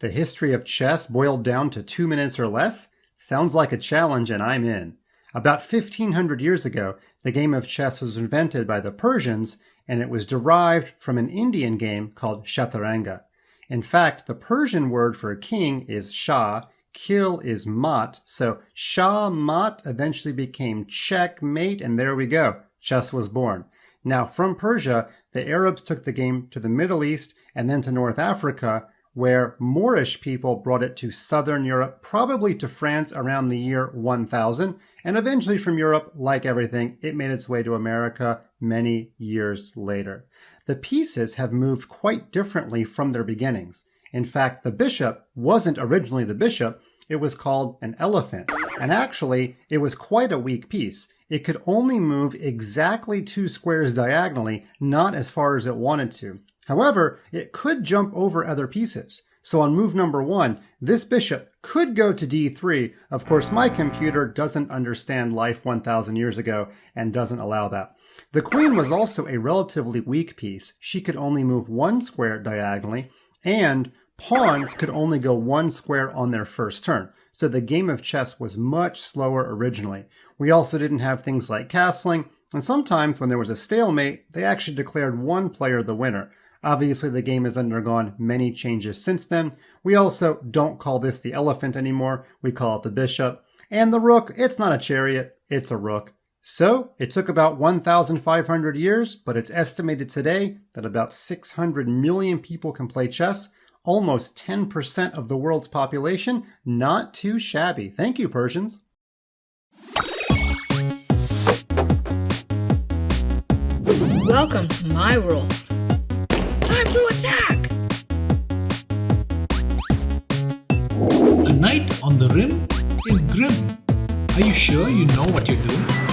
The history of chess boiled down to 2 minutes or less? Sounds like a challenge and I'm in. About 1500 years ago, the game of chess was invented by the Persians, and it was derived from an Indian game called Chaturanga. In fact, the Persian word for king is Shah, kill is mat, so Shah Mat eventually became Checkmate, and there we go. Chess was born. Now, from Persia, the Arabs took the game to the Middle East and then to North Africa, where Moorish people brought it to southern Europe, probably to France around the year 1000, and eventually from Europe, like everything, it made its way to America many years later. The pieces have moved quite differently from their beginnings. In fact, the bishop wasn't originally the bishop, it was called an elephant. And actually, it was quite a weak piece. It could only move exactly 2 squares diagonally, not as far as it wanted to. However, it could jump over other pieces. So on move number 1, this bishop could go to d3. Of course, my computer doesn't understand life 1000 years ago and doesn't allow that. The queen was also a relatively weak piece. She could only move 1 square diagonally, and pawns could only go 1 square on their first turn. So the game of chess was much slower originally. We also didn't have things like castling, and sometimes when there was a stalemate, they actually declared one player the winner. Obviously, the game has undergone many changes since then. We also don't call this the elephant anymore. We call it the bishop. And the rook, it's not a chariot, it's a rook. So, it took about 1,500 years, but it's estimated today that about 600 million people can play chess, almost 10% of the world's population. Not too shabby. Thank you, Persians. Welcome to my world. Time to attack! A knight on the rim is grim. Are you sure you know what you're doing?